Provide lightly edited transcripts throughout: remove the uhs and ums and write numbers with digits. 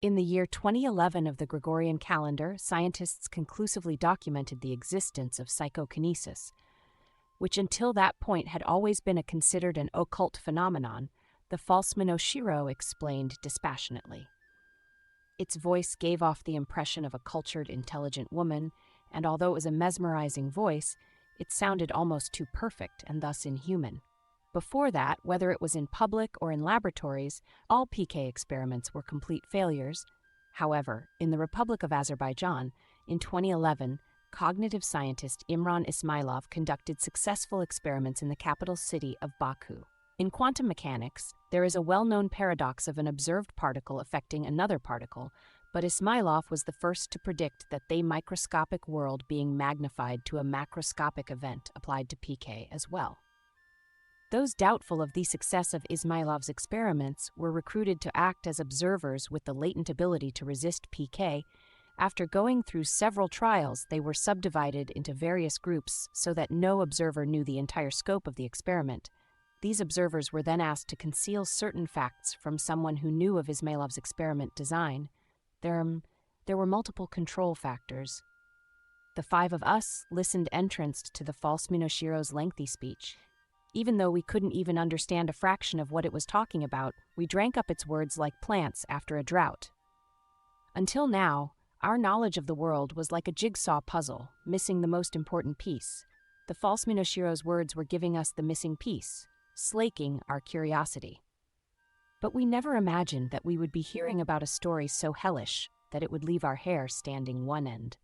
In the year 2011 of the Gregorian calendar, scientists conclusively documented the existence of psychokinesis, which until that point had always been considered an occult phenomenon. The false Minoshiro explained dispassionately. Its voice gave off the impression of a cultured, intelligent woman, and although it was a mesmerizing voice, it sounded almost too perfect and thus inhuman. Before that, whether it was in public or in laboratories, all PK experiments were complete failures. However, in the Republic of Azerbaijan, in 2011, cognitive scientist Imran Ismailov conducted successful experiments in the capital city of Baku. In quantum mechanics, there is a well-known paradox of an observed particle affecting another particle, but Ismailov was the first to predict that the microscopic world being magnified to a macroscopic event applied to PK as well. Those doubtful of the success of Ismailov's experiments were recruited to act as observers with the latent ability to resist PK. After going through several trials, they were subdivided into various groups so that no observer knew the entire scope of the experiment. These observers were then asked to conceal certain facts from someone who knew of Ismailov's experiment design. There were multiple control factors. The five of us listened entranced to the false Minoshiro's lengthy speech. Even though we couldn't even understand a fraction of what it was talking about, we drank up its words like plants after a drought. Until now, our knowledge of the world was like a jigsaw puzzle, missing the most important piece. The false Minoshiro's words were giving us the missing piece, slaking our curiosity. But we never imagined that we would be hearing about a story so hellish that it would leave our hair standing one end.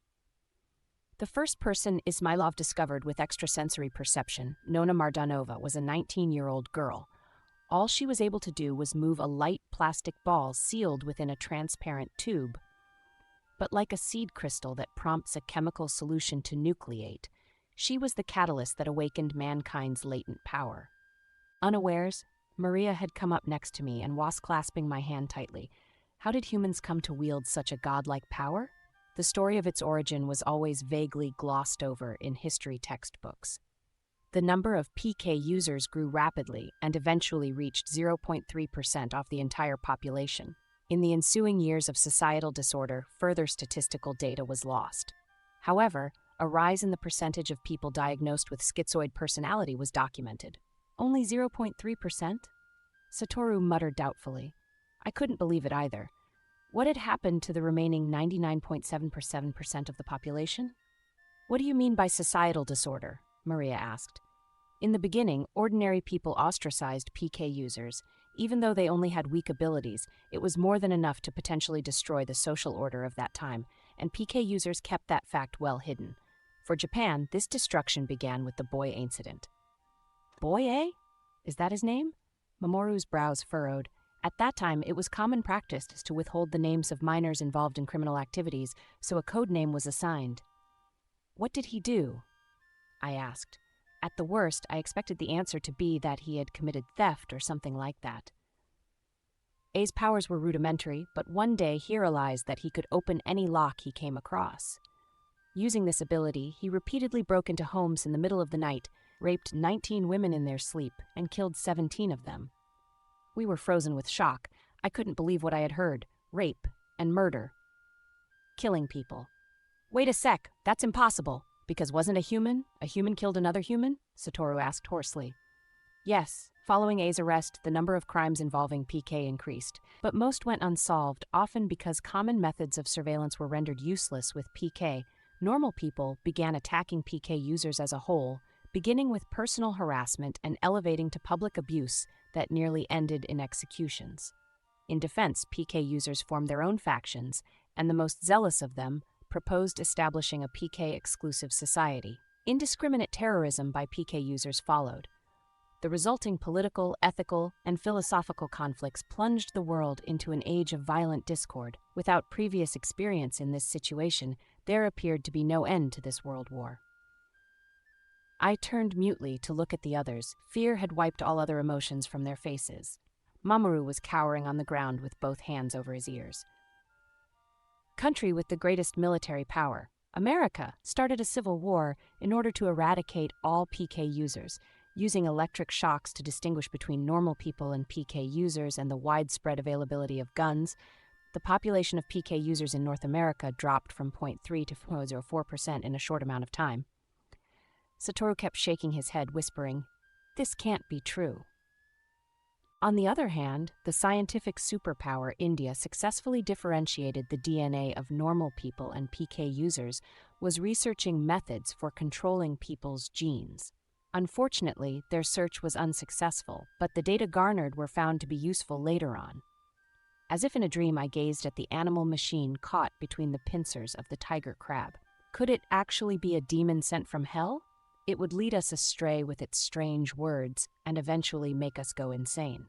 The first person Ismailov discovered with extrasensory perception, Nona Mardanova, was a 19-year-old girl. All she was able to do was move a light plastic ball sealed within a transparent tube. But like a seed crystal that prompts a chemical solution to nucleate, she was the catalyst that awakened mankind's latent power. Unawares, Maria had come up next to me and was clasping my hand tightly. How did humans come to wield such a godlike power? The story of its origin was always vaguely glossed over in history textbooks. The number of PK users grew rapidly and eventually reached 0.3% of the entire population. In the ensuing years of societal disorder, further statistical data was lost. However, a rise in the percentage of people diagnosed with schizoid personality was documented. Only 0.3%? Satoru muttered doubtfully. I couldn't believe it either. What had happened to the remaining 99.7% of the population? What do you mean by societal disorder? Maria asked. In the beginning, ordinary people ostracized PK users. Even though they only had weak abilities, it was more than enough to potentially destroy the social order of that time, and PK users kept that fact well hidden. For Japan, this destruction began with the Boy incident. Boy, eh? Is that his name? Mamoru's brows furrowed. At that time, it was common practice to withhold the names of minors involved in criminal activities, so a code name was assigned. What did he do? I asked. At the worst, I expected the answer to be that he had committed theft or something like that. A's powers were rudimentary, but one day he realized that he could open any lock he came across. Using this ability, he repeatedly broke into homes in the middle of the night, raped 19 women in their sleep, and killed 17 of them. We were frozen with shock. I couldn't believe what I had heard. Rape and murder. Killing people. Wait a sec, that's impossible. Because wasn't a human killed another human? Satoru asked hoarsely. Yes, following A's arrest, the number of crimes involving PK increased, but most went unsolved, often because common methods of surveillance were rendered useless with PK. Normal people began attacking PK users as a whole, beginning with personal harassment and elevating to public abuse that nearly ended in executions. In defense, PK users formed their own factions, and the most zealous of them proposed establishing a PK-exclusive society. Indiscriminate terrorism by PK users followed. The resulting political, ethical, and philosophical conflicts plunged the world into an age of violent discord. Without previous experience in this situation, there appeared to be no end to this world war. I turned mutely to look at the others. Fear had wiped all other emotions from their faces. Mamoru was cowering on the ground with both hands over his ears. Country with the greatest military power, America, started a civil war in order to eradicate all PK users, using electric shocks to distinguish between normal people and PK users and the widespread availability of guns. the population of PK users in North America dropped from 0.3 to 0.04% in a short amount of time. Satoru kept shaking his head, whispering, "This can't be true." On the other hand, the scientific superpower India successfully differentiated the DNA of normal people and PK users was researching methods for controlling people's genes. Unfortunately, their search was unsuccessful, but the data garnered were found to be useful later on. As if in a dream, I gazed at the animal machine caught between the pincers of the tiger crab. Could it actually be a demon sent from hell? It would lead us astray with its strange words and eventually make us go insane.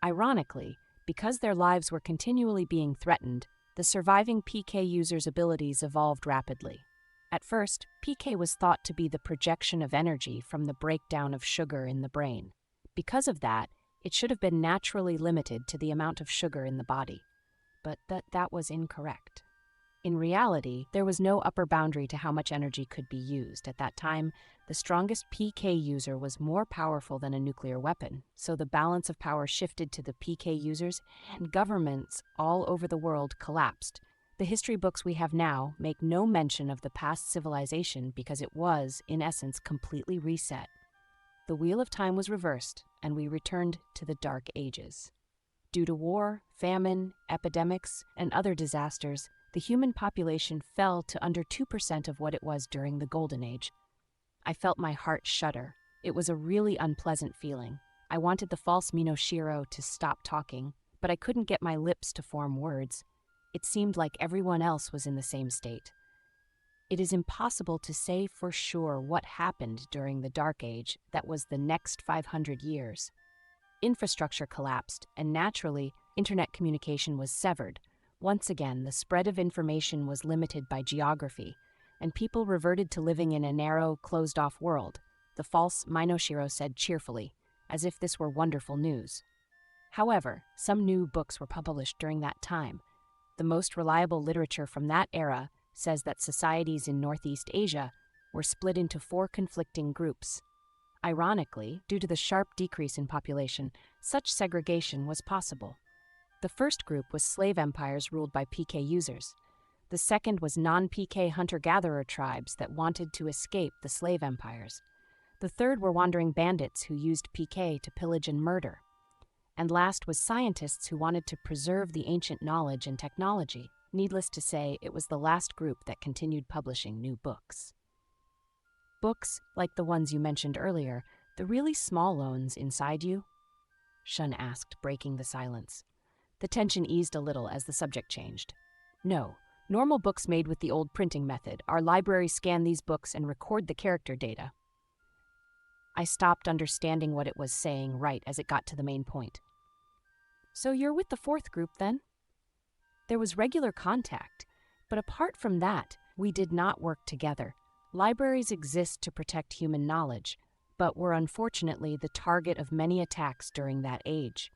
Ironically, because their lives were continually being threatened, the surviving PK users' abilities evolved rapidly. At first, PK was thought to be the projection of energy from the breakdown of sugar in the brain. Because of that, it should have been naturally limited to the amount of sugar in the body. But that was incorrect. In reality, there was no upper boundary to how much energy could be used. At that time, the strongest PK user was more powerful than a nuclear weapon, so the balance of power shifted to the PK users, and governments all over the world collapsed. The history books we have now make no mention of the past civilization because it was, in essence, completely reset. The wheel of time was reversed, and we returned to the Dark Ages. Due to war, famine, epidemics, and other disasters, the human population fell to under 2% of what it was during the Golden Age. I felt my heart shudder. It was a really unpleasant feeling. I wanted the false Minoshiro to stop talking, but I couldn't get my lips to form words. It seemed like everyone else was in the same state. It is impossible to say for sure what happened during the Dark Age that was the next 500 years. Infrastructure collapsed, and naturally, internet communication was severed. Once again, the spread of information was limited by geography, and people reverted to living in a narrow, closed-off world, the false Minoshiro said cheerfully, as if this were wonderful news. However, some new books were published during that time. The most reliable literature from that era says that societies in Northeast Asia were split into 4 conflicting groups. Ironically, due to the sharp decrease in population, such segregation was possible. The first group was slave empires ruled by PK users. The second was non-PK hunter-gatherer tribes that wanted to escape the slave empires. The third were wandering bandits who used PK to pillage and murder. And last was scientists who wanted to preserve the ancient knowledge and technology. Needless to say, it was the last group that continued publishing new books. Books, like the ones you mentioned earlier, the really small ones inside you? Shun asked, breaking the silence. The tension eased a little as the subject changed. No, normal books made with the old printing method. Our libraries scan these books and record the character data. I stopped understanding what it was saying right as it got to the main point. So you're with the 4th group then? There was regular contact, but apart from that, we did not work together. Libraries exist to protect human knowledge, but were unfortunately the target of many attacks during that age.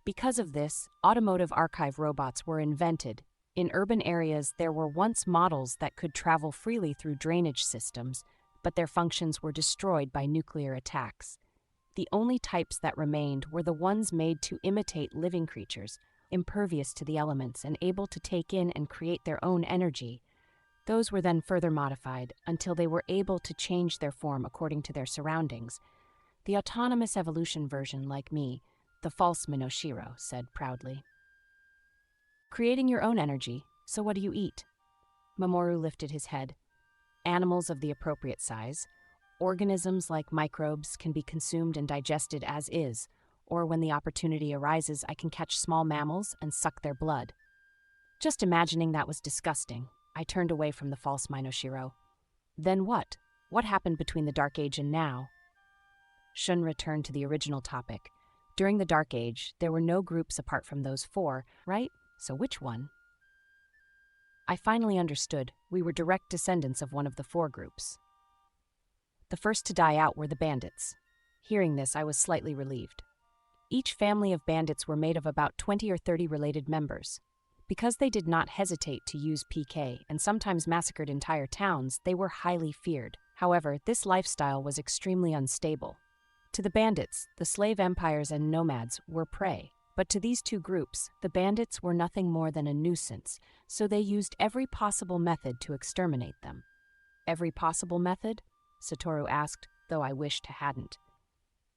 Because of this, automotive archive robots were invented. In urban areas, there were once models that could travel freely through drainage systems, but their functions were destroyed by nuclear attacks. The only types that remained were the ones made to imitate living creatures, impervious to the elements and able to take in and create their own energy. Those were then further modified until they were able to change their form according to their surroundings. The autonomous evolution version, like me, the false Minoshiro, said proudly. Creating your own energy, so what do you eat? Mamoru lifted his head. Animals of the appropriate size. Organisms like microbes can be consumed and digested as is, or when the opportunity arises, I can catch small mammals and suck their blood. Just imagining that was disgusting. I turned away from the false Minoshiro. Then what? What happened between the Dark Age and now? Shun returned to the original topic. During the Dark Age, there were no groups apart from those 4, right? So which one? I finally understood. We were direct descendants of one of the 4 groups. The first to die out were the bandits. Hearing this, I was slightly relieved. Each family of bandits were made of about 20 or 30 related members. Because they did not hesitate to use PK and sometimes massacred entire towns, they were highly feared. However, this lifestyle was extremely unstable. To the bandits, the slave empires and nomads were prey. But to these two groups, the bandits were nothing more than a nuisance, so they used every possible method to exterminate them. Every possible method? Satoru asked, though I wished I hadn't.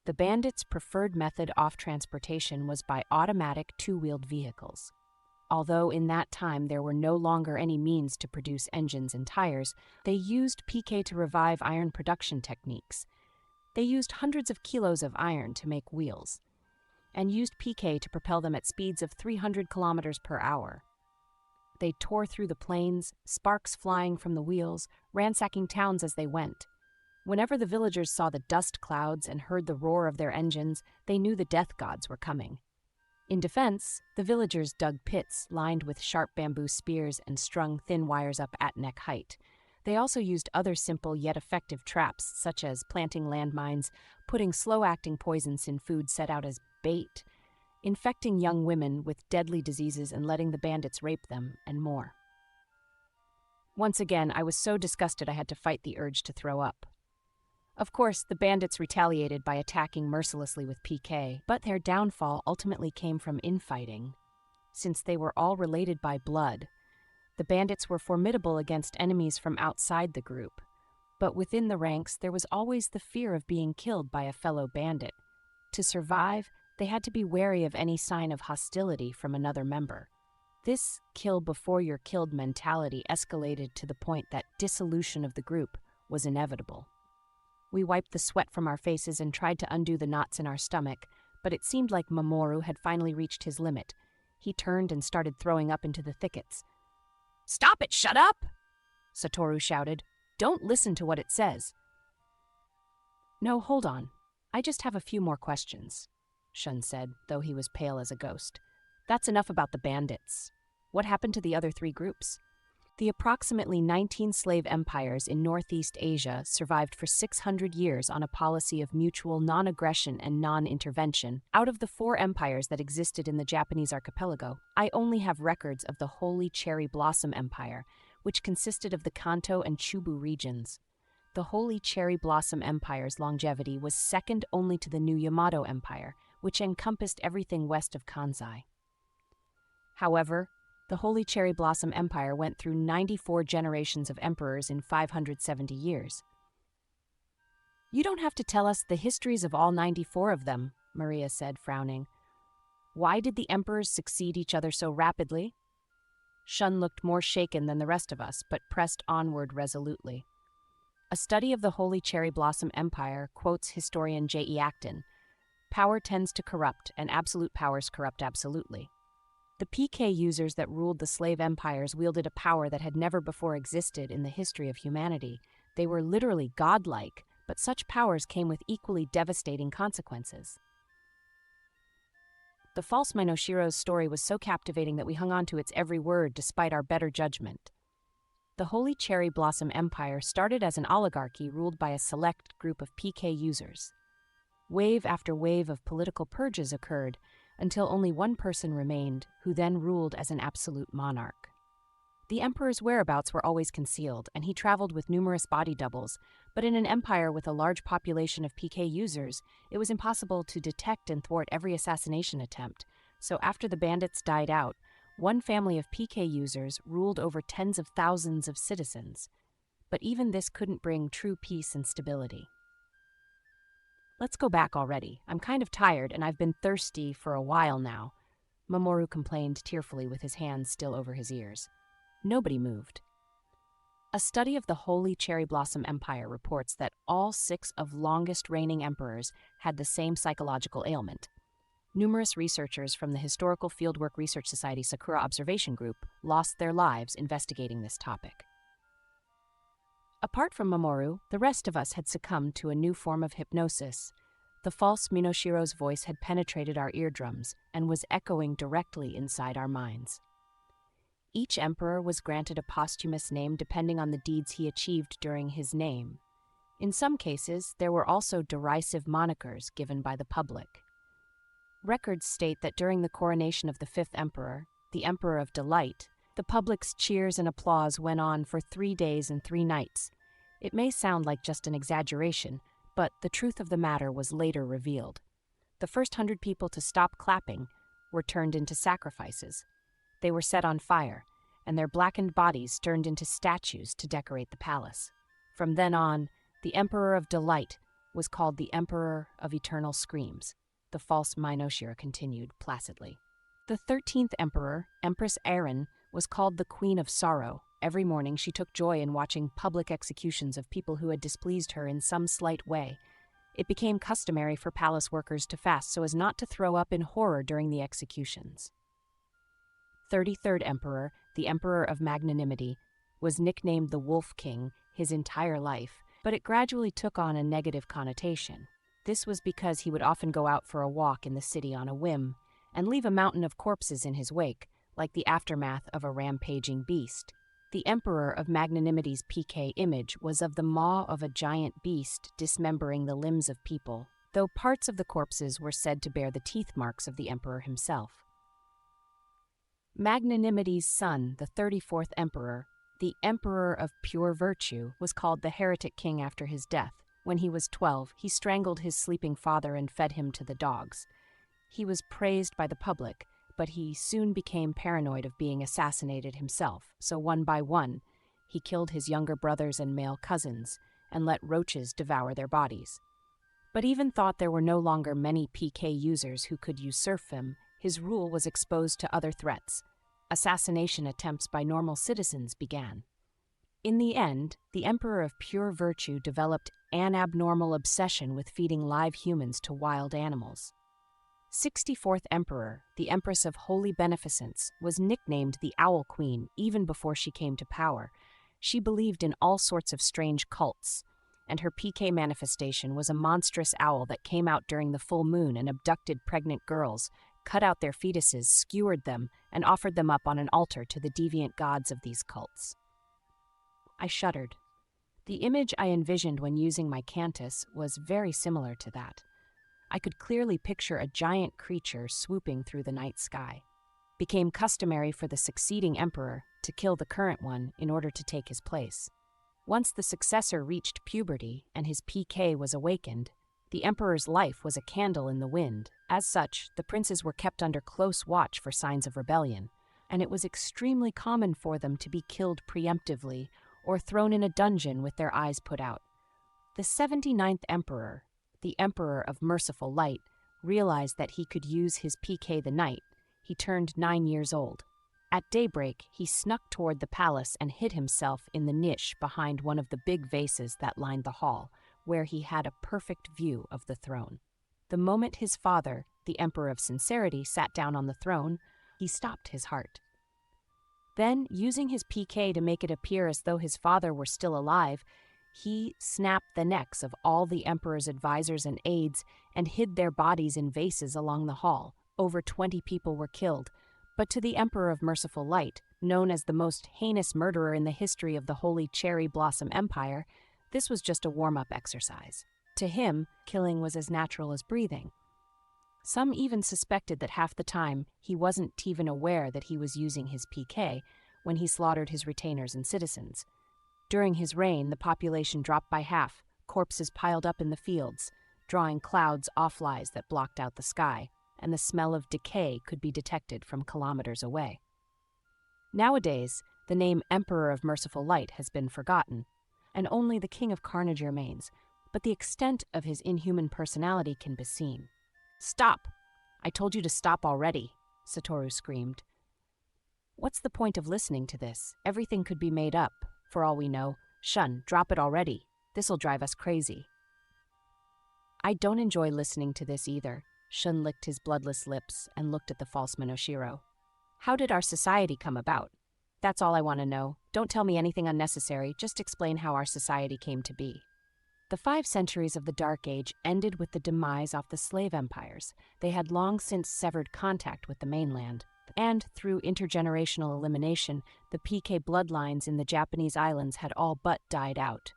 The bandits' preferred method of transportation was by automatic two-wheeled vehicles. Although in that time there were no longer any means to produce engines and tires, they used PK to revive iron production techniques. They used hundreds of kilos of iron to make wheels, and used PK to propel them at speeds of 300 kilometers per hour. They tore through the plains, sparks flying from the wheels, ransacking towns as they went. Whenever the villagers saw the dust clouds and heard the roar of their engines, they knew the death gods were coming. In defense, the villagers dug pits lined with sharp bamboo spears and strung thin wires up at neck height. They also used other simple yet effective traps, such as planting landmines, putting slow-acting poisons in food set out as bait, infecting young women with deadly diseases and letting the bandits rape them, and more. Once again, I was so disgusted I had to fight the urge to throw up. Of course, the bandits retaliated by attacking mercilessly with PK, but their downfall ultimately came from infighting. Since they were all related by blood, the bandits were formidable against enemies from outside the group. But within the ranks, there was always the fear of being killed by a fellow bandit. To survive, they had to be wary of any sign of hostility from another member. This kill-before-you're-killed mentality escalated to the point that dissolution of the group was inevitable. We wiped the sweat from our faces and tried to undo the knots in our stomach, but it seemed like Mamoru had finally reached his limit. He turned and started throwing up into the thickets. "Stop it, shut up!" Satoru shouted. "Don't listen to what it says." "No, hold on. I just have a few more questions," Shun said, though he was pale as a ghost. "That's enough about the bandits. What happened to the other three groups?" The approximately 19 slave empires in Northeast Asia survived for 600 years on a policy of mutual non-aggression and non-intervention. Out of the 4 empires that existed in the Japanese archipelago, I only have records of the Holy Cherry Blossom Empire, which consisted of the Kanto and Chubu regions. The Holy Cherry Blossom Empire's longevity was second only to the new Yamato Empire, which encompassed everything west of Kansai. However, the Holy Cherry Blossom Empire went through 94 generations of emperors in 570 years. "You don't have to tell us the histories of all 94 of them," Maria said, frowning. "Why did the emperors succeed each other so rapidly?" Shun looked more shaken than the rest of us, but pressed onward resolutely. A study of the Holy Cherry Blossom Empire quotes historian J.E. Acton, "Power tends to corrupt, and absolute powers corrupt absolutely." The PK users that ruled the slave empires wielded a power that had never before existed in the history of humanity. They were literally godlike, but such powers came with equally devastating consequences. The false Minoshiro's story was so captivating that we hung on to its every word despite our better judgment. The Holy Cherry Blossom Empire started as an oligarchy ruled by a select group of PK users. Wave after wave of political purges occurred, until only one person remained, who then ruled as an absolute monarch. The emperor's whereabouts were always concealed, and he traveled with numerous body doubles, but in an empire with a large population of PK users, it was impossible to detect and thwart every assassination attempt. So after the bandits died out, one family of PK users ruled over tens of thousands of citizens. But even this couldn't bring true peace and stability. "Let's go back already. I'm kind of tired, and I've been thirsty for a while now," Mamoru complained tearfully with his hands still over his ears. Nobody moved. A study of the Holy Cherry Blossom Empire reports that all 6 of longest reigning emperors had the same psychological ailment. Numerous researchers from the Historical Fieldwork Research Society Sakura Observation Group lost their lives investigating this topic. Apart from Mamoru, the rest of us had succumbed to a new form of hypnosis. The false Minoshiro's voice had penetrated our eardrums and was echoing directly inside our minds. Each emperor was granted a posthumous name depending on the deeds he achieved during his name. In some cases, there were also derisive monikers given by the public. Records state that during the coronation of the 5th emperor, the Emperor of Delight, the public's cheers and applause went on for 3 days and 3 nights. It may sound like just an exaggeration, but the truth of the matter was later revealed. The first 100 people to stop clapping were turned into sacrifices. They were set on fire, and their blackened bodies turned into statues to decorate the palace. From then on, the Emperor of Delight was called the Emperor of Eternal Screams, the false Minoshira continued placidly. The 13th Emperor, Empress Erin, was called the Queen of Sorrow. Every morning she took joy in watching public executions of people who had displeased her in some slight way. It became customary for palace workers to fast so as not to throw up in horror during the executions. 33rd Emperor, the Emperor of Magnanimity, was nicknamed the Wolf King his entire life, but it gradually took on a negative connotation. This was because he would often go out for a walk in the city on a whim and leave a mountain of corpses in his wake, like the aftermath of a rampaging beast. The Emperor of Magnanimity's PK image was of the maw of a giant beast dismembering the limbs of people, though parts of the corpses were said to bear the teeth marks of the emperor himself. Magnanimity's son, the 34th Emperor, the Emperor of Pure Virtue, was called the Heretic King after his death. When he was 12, he strangled his sleeping father and fed him to the dogs. He was praised by the public, but he soon became paranoid of being assassinated himself, so one by one, he killed his younger brothers and male cousins, and let roaches devour their bodies. But even thought there were no longer many PK users who could usurp him, his rule was exposed to other threats. Assassination attempts by normal citizens began. In the end, the Emperor of Pure Virtue developed an abnormal obsession with feeding live humans to wild animals. 64th Emperor, the Empress of Holy Beneficence, was nicknamed the Owl Queen even before she came to power. She believed in all sorts of strange cults, and her PK manifestation was a monstrous owl that came out during the full moon and abducted pregnant girls, cut out their fetuses, skewered them, and offered them up on an altar to the deviant gods of these cults. I shuddered. The image I envisioned when using my cantus was very similar to that. I could clearly picture a giant creature swooping through the night sky. Became customary for the succeeding emperor to kill the current one in order to take his place. Once the successor reached puberty and his PK was awakened, the emperor's life was a candle in the wind. As such, the princes were kept under close watch for signs of rebellion, and it was extremely common for them to be killed preemptively or thrown in a dungeon with their eyes put out. The 79th Emperor, the Emperor of Merciful Light, realized that he could use his PK the night. He turned 9 years old. At daybreak, he snuck toward the palace and hid himself in the niche behind one of the big vases that lined the hall, where he had a perfect view of the throne. The moment his father, the Emperor of Sincerity, sat down on the throne, he stopped his heart. Then, using his PK to make it appear as though his father were still alive, he snapped the necks of all the emperor's advisors and aides and hid their bodies in vases along the hall. Over 20 people were killed, but to the Emperor of Merciful Light, known as the most heinous murderer in the history of the Holy Cherry Blossom Empire, this was just a warm-up exercise. To him, killing was as natural as breathing. Some even suspected that half the time he wasn't even aware that he was using his PK when he slaughtered his retainers and citizens. During his reign, the population dropped by half, corpses piled up in the fields, drawing clouds off lies that blocked out the sky, and the smell of decay could be detected from kilometers away. Nowadays, the name Emperor of Merciful Light has been forgotten, and only the King of Carnage remains, but the extent of his inhuman personality can be seen. "Stop! I told you to stop already," Satoru screamed. "What's the point of listening to this? Everything could be made up. For all we know, Shun, drop it already. This'll drive us crazy." "I don't enjoy listening to this either." Shun licked his bloodless lips and looked at the false Minoshiro. "How did our society come about? That's all I want to know. Don't tell me anything unnecessary, just explain how our society came to be." The 5 centuries of the Dark Age ended with the demise of the slave empires. They had long since severed contact with the mainland, and through intergenerational elimination, the PK bloodlines in the Japanese islands had all but died out.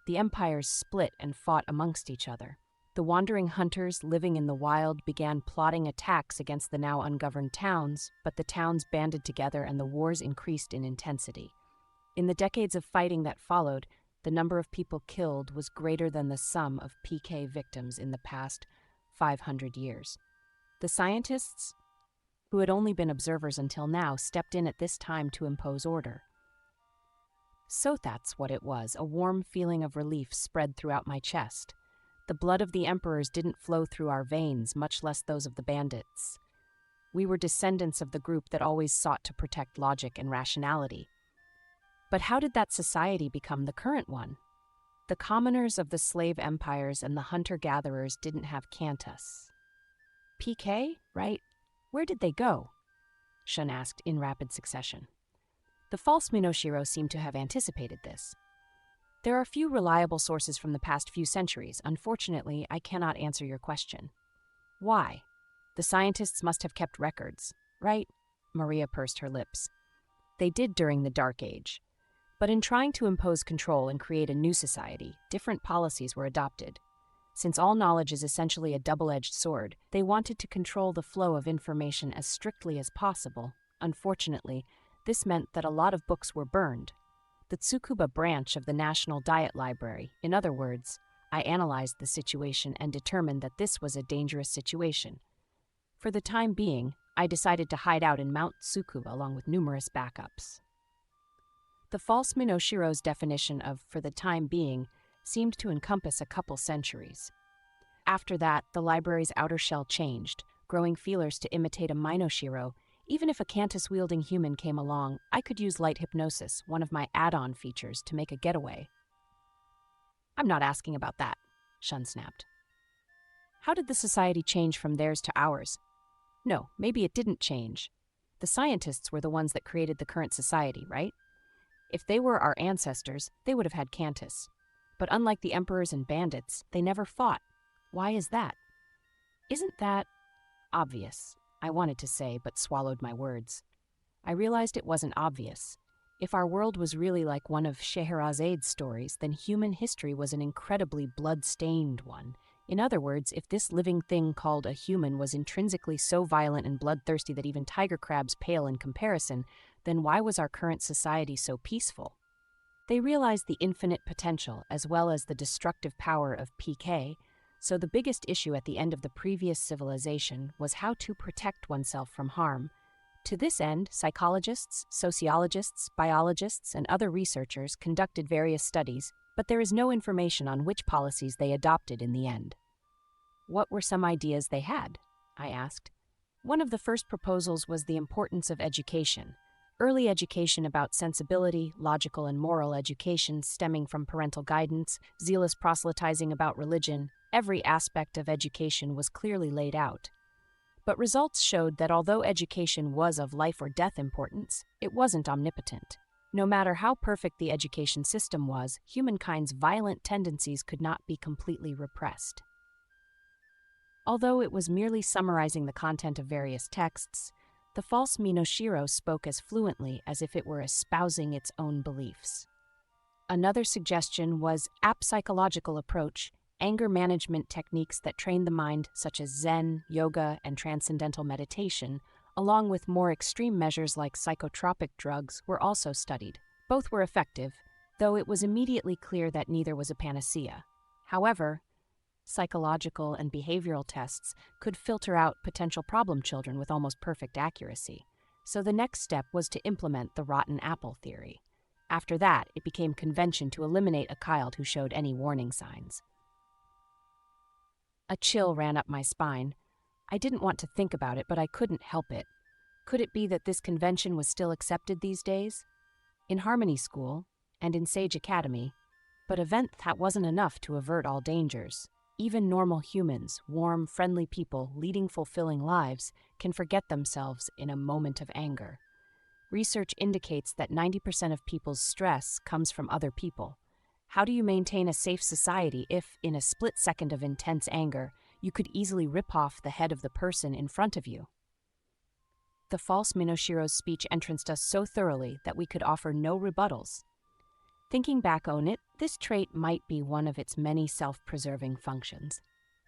The empires split and fought amongst each other. The wandering hunters living in the wild began plotting attacks against the now ungoverned towns, but the towns banded together and the wars increased in intensity. In the decades of fighting that followed, the number of people killed was greater than the sum of PK victims in the past 500 years. The scientists who had only been observers until now, stepped in at this time to impose order. So that's what it was. A warm feeling of relief spread throughout my chest. The blood of the emperors didn't flow through our veins, much less those of the bandits. We were descendants of the group that always sought to protect logic and rationality. But how did that society become the current one? The commoners of the slave empires and the hunter-gatherers didn't have Kantas. PK, right? Where did they go? Shun asked in rapid succession. The false Minoshiro seemed to have anticipated this. There are few reliable sources from the past few centuries. Unfortunately, I cannot answer your question. Why? The scientists must have kept records, right? Maria pursed her lips. They did during the Dark Age. But in trying to impose control and create a new society, different policies were adopted. Since all knowledge is essentially a double-edged sword, they wanted to control the flow of information as strictly as possible. Unfortunately, this meant that a lot of books were burned. The Tsukuba branch of the National Diet Library, in other words, I analyzed the situation and determined that this was a dangerous situation. For the time being, I decided to hide out in Mount Tsukuba along with numerous backups. The false Minoshiro's definition of "for the time being" seemed to encompass a couple centuries. After that, the library's outer shell changed, growing feelers to imitate a Minoshiro. Even if a Kantas-wielding human came along, I could use light hypnosis, one of my add-on features, to make a getaway. I'm not asking about that, Shun snapped. How did the society change from theirs to ours? No, maybe it didn't change. The scientists were the ones that created the current society, right? If they were our ancestors, they would have had Kantas. But unlike the emperors and bandits, they never fought. Why is that? Isn't that obvious? I wanted to say, but swallowed my words. I realized it wasn't obvious. If our world was really like one of Scheherazade's stories, then human history was an incredibly blood-stained one. In other words, if this living thing called a human was intrinsically so violent and bloodthirsty that even tiger crabs pale in comparison, then why was our current society so peaceful? They realized the infinite potential as well as the destructive power of PK, so the biggest issue at the end of the previous civilization was how to protect oneself from harm. To this end, psychologists, sociologists, biologists, and other researchers conducted various studies, but there is no information on which policies they adopted in the end. What were some ideas they had? I asked. One of the first proposals was the importance of education. Early education about sensibility, logical and moral education stemming from parental guidance, zealous proselytizing about religion. Every aspect of education was clearly laid out. But results showed that although education was of life or death importance, it wasn't omnipotent. No matter how perfect the education system was, humankind's violent tendencies could not be completely repressed. Although it was merely summarizing the content of various texts, the false Minoshiro spoke as fluently as if it were espousing its own beliefs. Another suggestion was apsychological approach, anger management techniques that train the mind, such as Zen, yoga, and transcendental meditation, along with more extreme measures like psychotropic drugs, were also studied. Both were effective, though it was immediately clear that neither was a panacea. However, psychological and behavioral tests could filter out potential problem children with almost perfect accuracy, so the next step was to implement the rotten apple theory. After that, it became convention to eliminate a child who showed any warning signs. A chill ran up my spine. I didn't want to think about it, but I couldn't help it. Could it be that this convention was still accepted these days? In Harmony School, and in Sage Academy, but event that wasn't enough to avert all dangers. Even normal humans, warm, friendly people leading fulfilling lives, can forget themselves in a moment of anger. Research indicates that 90% of people's stress comes from other people. How do you maintain a safe society if, in a split second of intense anger, you could easily rip off the head of the person in front of you? The false Minoshiro's speech entranced us so thoroughly that we could offer no rebuttals. Thinking back on it, this trait might be one of its many self-preserving functions.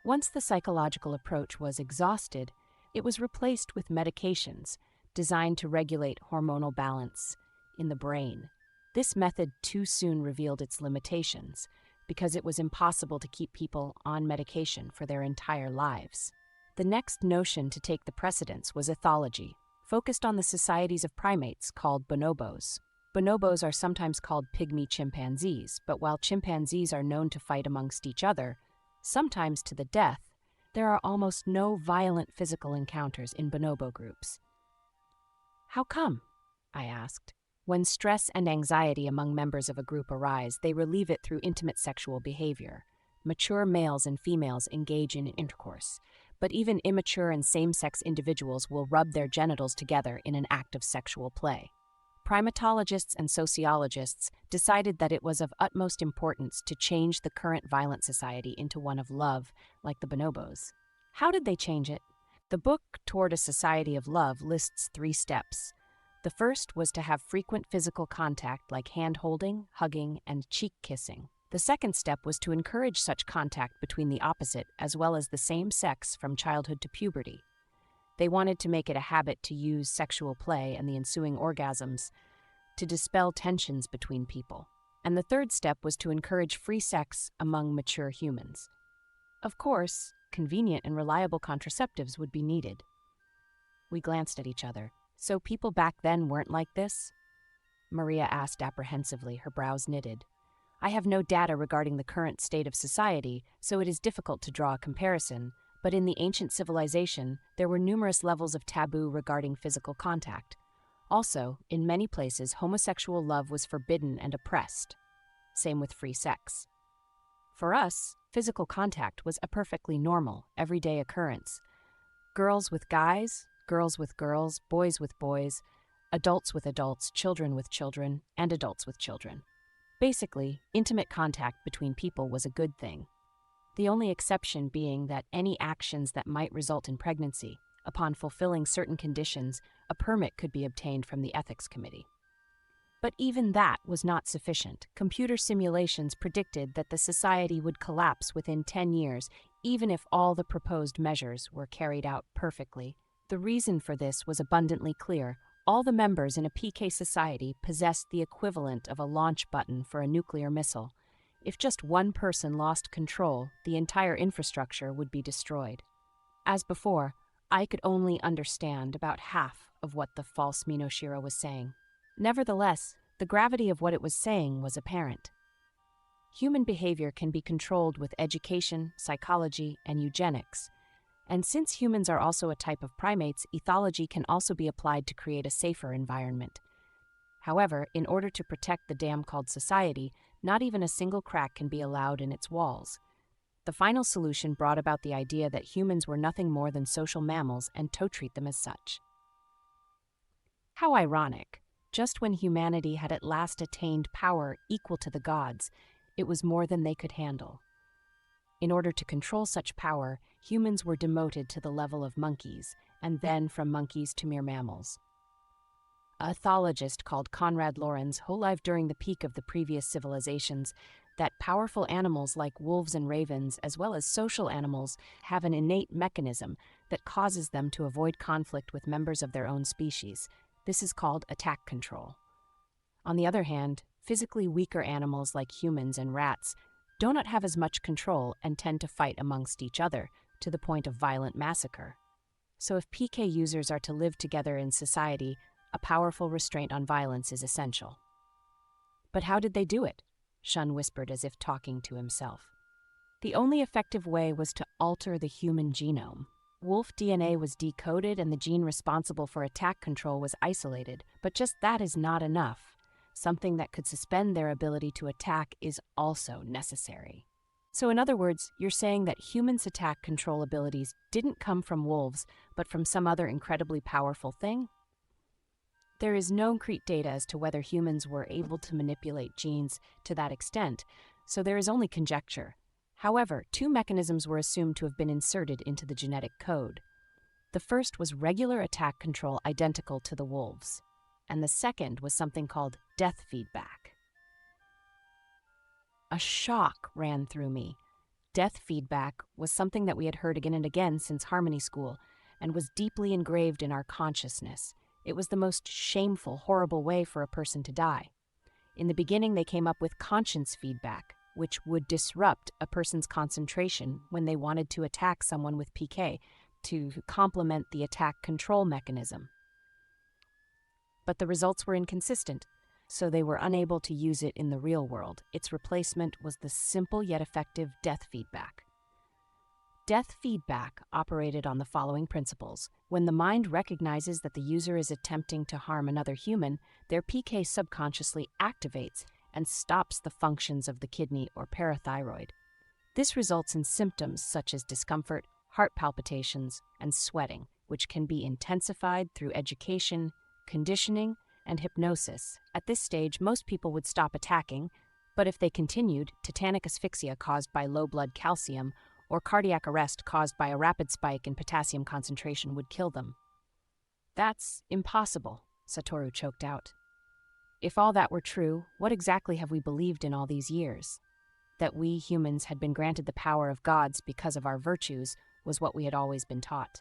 Once the psychological approach was exhausted, it was replaced with medications designed to regulate hormonal balance in the brain. This method too soon revealed its limitations, because it was impossible to keep people on medication for their entire lives. The next notion to take the precedence was ethology, focused on the societies of primates called bonobos. Bonobos are sometimes called pygmy chimpanzees, but while chimpanzees are known to fight amongst each other, sometimes to the death, there are almost no violent physical encounters in bonobo groups. How come? I asked. When stress and anxiety among members of a group arise, they relieve it through intimate sexual behavior. Mature males and females engage in intercourse, but even immature and same-sex individuals will rub their genitals together in an act of sexual play. Primatologists and sociologists decided that it was of utmost importance to change the current violent society into one of love, like the bonobos. How did they change it? The book Toward a Society of Love lists 3 steps. The first was to have frequent physical contact like hand-holding, hugging, and cheek kissing. The second step was to encourage such contact between the opposite as well as the same sex from childhood to puberty. They wanted to make it a habit to use sexual play and the ensuing orgasms to dispel tensions between people. And the third step was to encourage free sex among mature humans. Of course, convenient and reliable contraceptives would be needed. We glanced at each other. So people back then weren't like this? Maria asked apprehensively, her brows knitted. I have no data regarding the current state of society, so it is difficult to draw a comparison, but in the ancient civilization, there were numerous levels of taboo regarding physical contact. Also, in many places, homosexual love was forbidden and oppressed. Same with free sex. For us, physical contact was a perfectly normal, everyday occurrence. Girls with guys, girls with girls, boys with boys, adults with adults, children with children, and adults with children. Basically, intimate contact between people was a good thing. The only exception being that any actions that might result in pregnancy, upon fulfilling certain conditions, a permit could be obtained from the ethics committee. But even that was not sufficient. Computer simulations predicted that the society would collapse within 10 years, even if all the proposed measures were carried out perfectly. The reason for this was abundantly clear. All the members in a PK society possessed the equivalent of a launch button for a nuclear missile. If just one person lost control, the entire infrastructure would be destroyed. As before, I could only understand about half of what the false Minoshiro was saying. Nevertheless, the gravity of what it was saying was apparent. Human behavior can be controlled with education, psychology, and eugenics. And since humans are also a type of primates, ethology can also be applied to create a safer environment. However, in order to protect the dam called society, not even a single crack can be allowed in its walls. The final solution brought about the idea that humans were nothing more than social mammals and to treat them as such. How ironic. Just when humanity had at last attained power equal to the gods, it was more than they could handle. In order to control such power, humans were demoted to the level of monkeys, and then from monkeys to mere mammals. A ethologist called Konrad Lorenz holived during the peak of the previous civilizations that powerful animals like wolves and ravens, as well as social animals, have an innate mechanism that causes them to avoid conflict with members of their own species. This is called attack control. On the other hand, physically weaker animals like humans and rats do not have as much control and tend to fight amongst each other to the point of violent massacre. So if PK users are to live together in society, a powerful restraint on violence is essential. But how did they do it? Shun whispered as if talking to himself. The only effective way was to alter the human genome. Wolf DNA was decoded and the gene responsible for attack control was isolated, but just that is not enough. Something that could suspend their ability to attack is also necessary. So in other words, you're saying that humans' attack control abilities didn't come from wolves, but from some other incredibly powerful thing? There is no concrete data as to whether humans were able to manipulate genes to that extent, so there is only conjecture. However, 2 mechanisms were assumed to have been inserted into the genetic code. The first was regular attack control identical to the wolves, and the second was something called death feedback. A shock ran through me. Death feedback was something that we had heard again and again since Harmony School, and was deeply engraved in our consciousness. It was the most shameful, horrible way for a person to die. In the beginning, they came up with conscience feedback, which would disrupt a person's concentration when they wanted to attack someone with PK, to complement the attack control mechanism. But the results were inconsistent, so they were unable to use it in the real world. Its replacement was the simple yet effective death feedback. Death feedback operated on the following principles. When the mind recognizes that the user is attempting to harm another human, their PK subconsciously activates and stops the functions of the kidney or parathyroid. This results in symptoms such as discomfort, heart palpitations, and sweating, which can be intensified through education, conditioning, and hypnosis. At this stage, most people would stop attacking, but if they continued, tetanic asphyxia caused by low blood calcium or cardiac arrest caused by a rapid spike in potassium concentration would kill them. That's impossible, Satoru choked out. If all that were true, what exactly have we believed in all these years? That we humans had been granted the power of gods because of our virtues was what we had always been taught.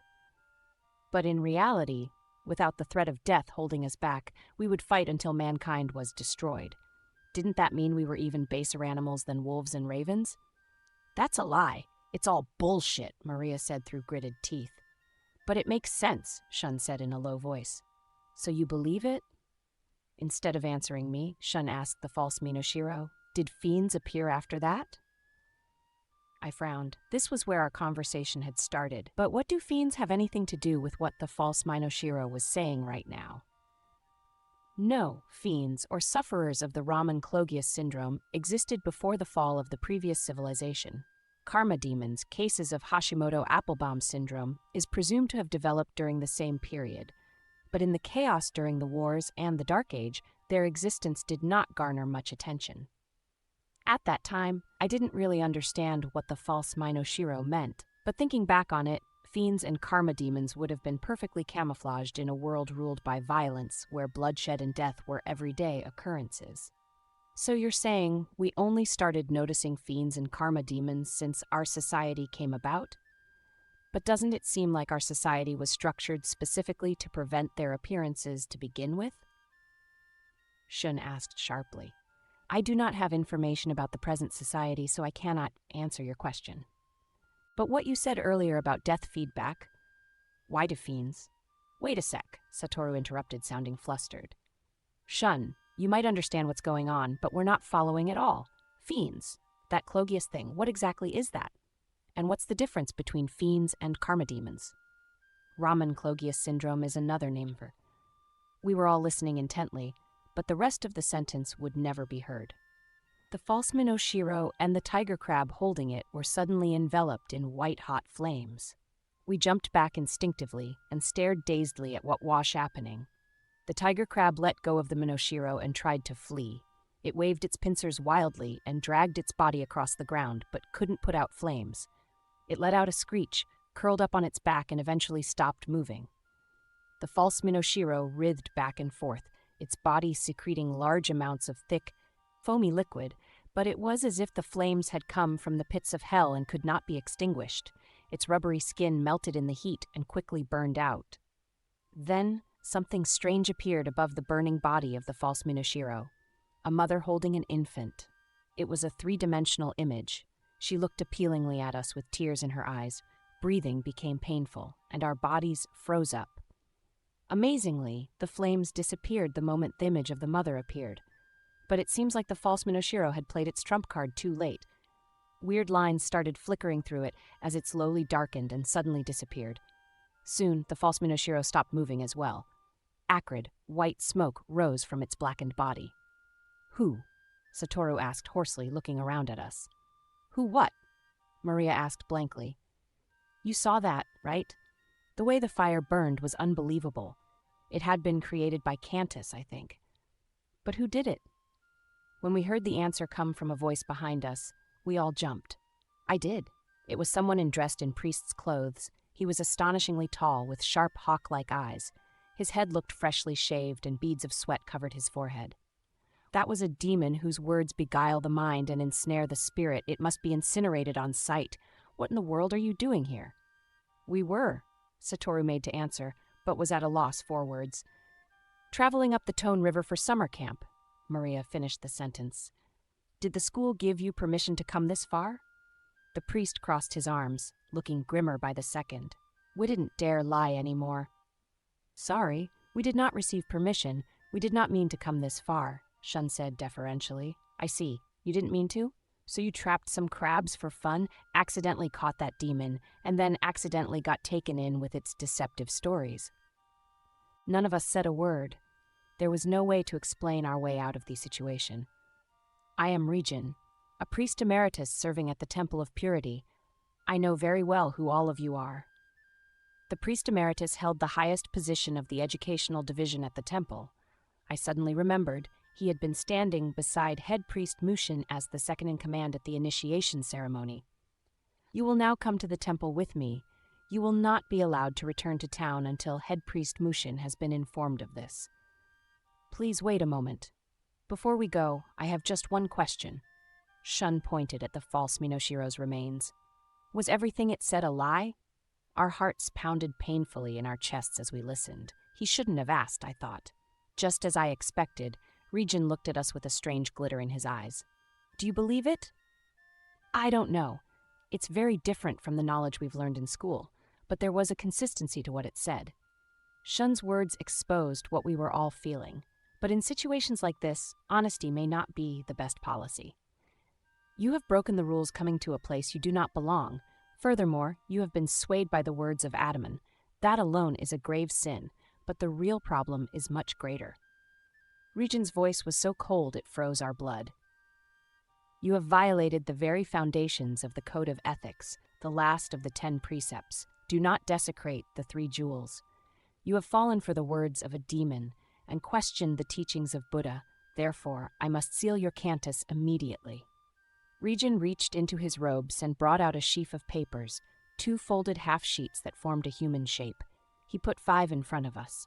But in reality, without the threat of death holding us back, we would fight until mankind was destroyed. Didn't that mean we were even baser animals than wolves and ravens? That's a lie. It's all bullshit, Maria said through gritted teeth. But it makes sense, Shun said in a low voice. So you believe it? Instead of answering me, Shun asked the false Minoshiro, did fiends appear after that? I frowned. This was where our conversation had started. But what do fiends have anything to do with what the false Minoshiro was saying right now? No, fiends, or sufferers of the Raman-Clogius syndrome, existed before the fall of the previous civilization. Karma demons, cases of Hashimoto-Applebaum syndrome, is presumed to have developed during the same period. But in the chaos during the wars and the Dark Age, their existence did not garner much attention. At that time, I didn't really understand what the false Minoshiro meant, but thinking back on it, fiends and karma demons would have been perfectly camouflaged in a world ruled by violence, where bloodshed and death were everyday occurrences. So you're saying we only started noticing fiends and karma demons since our society came about? But doesn't it seem like our society was structured specifically to prevent their appearances to begin with? Shun asked sharply. I do not have information about the present society, so I cannot answer your question. But what you said earlier about death feedback, why do fiends? Wait a sec, Satoru interrupted, sounding flustered. Shun, you might understand what's going on, but we're not following at all. Fiends, that Clogius thing, what exactly is that? And what's the difference between fiends and karma demons? Raman-Clogius syndrome is another name for. We were all listening intently, but the rest of the sentence would never be heard. The false Minoshiro and the tiger crab holding it were suddenly enveloped in white-hot flames. We jumped back instinctively and stared dazedly at what was happening. The tiger crab let go of the Minoshiro and tried to flee. It waved its pincers wildly and dragged its body across the ground, but couldn't put out flames. It let out a screech, curled up on its back, and eventually stopped moving. The false Minoshiro writhed back and forth, its body secreting large amounts of thick, foamy liquid, but it was as if the flames had come from the pits of hell and could not be extinguished. Its rubbery skin melted in the heat and quickly burned out. Then, something strange appeared above the burning body of the false Minoshiro. A mother holding an infant. It was a three-dimensional image. She looked appealingly at us with tears in her eyes. Breathing became painful, and our bodies froze up. Amazingly, the flames disappeared the moment the image of the mother appeared. But it seems like the false Minoshiro had played its trump card too late. Weird lines started flickering through it as it slowly darkened and suddenly disappeared. Soon, the false Minoshiro stopped moving as well. Acrid, white smoke rose from its blackened body. Who? Satoru asked hoarsely, looking around at us. Who what? Maria asked blankly. You saw that, right? The way the fire burned was unbelievable. It had been created by Cantus, I think. But who did it? When we heard the answer come from a voice behind us, we all jumped. I did. It was someone dressed in priest's clothes. He was astonishingly tall, with sharp hawk-like eyes. His head looked freshly shaved, and beads of sweat covered his forehead. That was a demon whose words beguile the mind and ensnare the spirit. It must be incinerated on sight. What in the world are you doing here? We were, Satoru made to answer, but was at a loss for words. Traveling up the Tone River for summer camp, Maria finished the sentence. Did the school give you permission to come this far? The priest crossed his arms, looking grimmer by the second. We didn't dare lie anymore. Sorry, we did not receive permission. We did not mean to come this far, Shun said deferentially. I see. You didn't mean to? So you trapped some crabs for fun, accidentally caught that demon, and then accidentally got taken in with its deceptive stories. None of us said a word. There was no way to explain our way out of the situation. I am Regin, a priest emeritus serving at the Temple of Purity. I know very well who all of you are. The priest emeritus held the highest position of the educational division at the temple. I suddenly remembered he had been standing beside head priest Mushin as the second-in-command at the initiation ceremony. You will now come to the temple with me. You will not be allowed to return to town until head priest Mushin has been informed of this. Please wait a moment. Before we go, I have just one question. Shun pointed at the false Minoshiro's remains. Was everything it said a lie? Our hearts pounded painfully in our chests as we listened. He shouldn't have asked, I thought. Just as I expected, Regin looked at us with a strange glitter in his eyes. Do you believe it? I don't know. It's very different from the knowledge we've learned in school, but there was a consistency to what it said. Shun's words exposed what we were all feeling, but in situations like this, honesty may not be the best policy. You have broken the rules coming to a place you do not belong. Furthermore, you have been swayed by the words of Adaman. That alone is a grave sin, but the real problem is much greater. Regin's voice was so cold it froze our blood. You have violated the very foundations of the Code of Ethics, the last of the 10 precepts. Do not desecrate the 3 jewels. You have fallen for the words of a demon and questioned the teachings of Buddha. Therefore, I must seal your cantus immediately. Regin reached into his robes and brought out a sheaf of papers, 2 folded half-sheets that formed a human shape. He put 5 in front of us.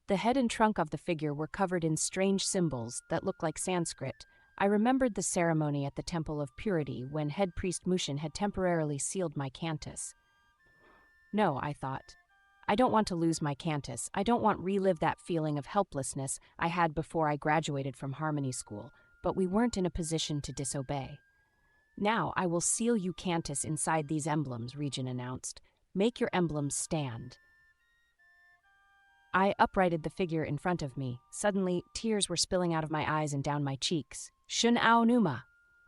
The head and trunk of the figure were covered in strange symbols that looked like Sanskrit. I remembered the ceremony at the Temple of Purity when head priest Mushin had temporarily sealed my cantus. No, I thought. I don't want to lose my cantus. I don't want to relive that feeling of helplessness I had before I graduated from Harmony School. But we weren't in a position to disobey. Now I will seal you cantus inside these emblems, Regin announced. Make your emblems stand. I uprighted the figure in front of me. Suddenly, tears were spilling out of my eyes and down my cheeks. Shun Aonuma,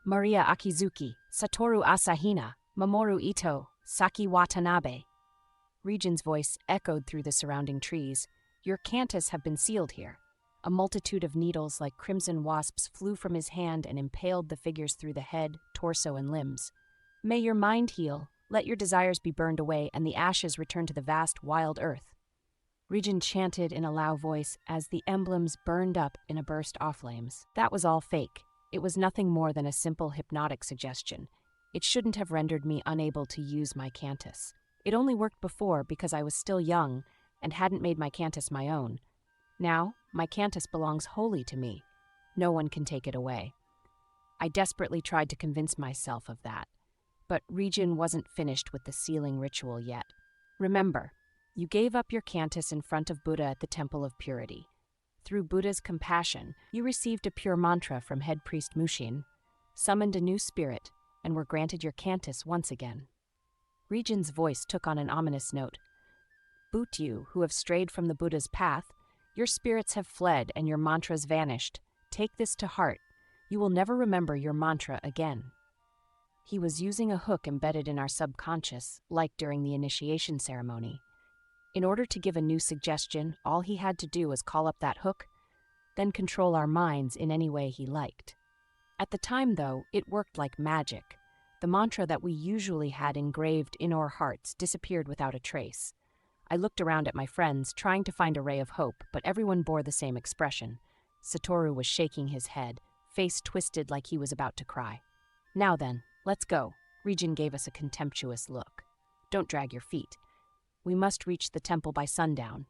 Maria Akizuki, Satoru Asahina, Mamoru Ito, Saki Watanabe. Regin's voice echoed through the surrounding trees. Your cantus have been sealed here. A multitude of needles like crimson wasps flew from his hand and impaled the figures through the head, torso, and limbs. May your mind heal, let your desires be burned away, and the ashes return to the vast, wild earth. Regin chanted in a loud voice as the emblems burned up in a burst of flames. That was all fake. It was nothing more than a simple hypnotic suggestion. It shouldn't have rendered me unable to use my cantus. It only worked before because I was still young and hadn't made my cantus my own. Now, my cantus belongs wholly to me. No one can take it away. I desperately tried to convince myself of that, but Regin wasn't finished with the sealing ritual yet. Remember, you gave up your cantus in front of Buddha at the Temple of Purity. Through Buddha's compassion, you received a pure mantra from head priest Mushin, summoned a new spirit, and were granted your cantus once again. Regin's voice took on an ominous note. Boot you, who have strayed from the Buddha's path, your spirits have fled and your mantras vanished. Take this to heart. You will never remember your mantra again. He was using a hook embedded in our subconscious, like during the initiation ceremony. In order to give a new suggestion, all he had to do was call up that hook, then control our minds in any way he liked. At the time, though, it worked like magic. The mantra that we usually had engraved in our hearts disappeared without a trace. I looked around at my friends, trying to find a ray of hope, but everyone bore the same expression. Satoru was shaking his head, face twisted like he was about to cry. Now then, let's go. Regin gave us a contemptuous look. Don't drag your feet. We must reach the temple by sundown.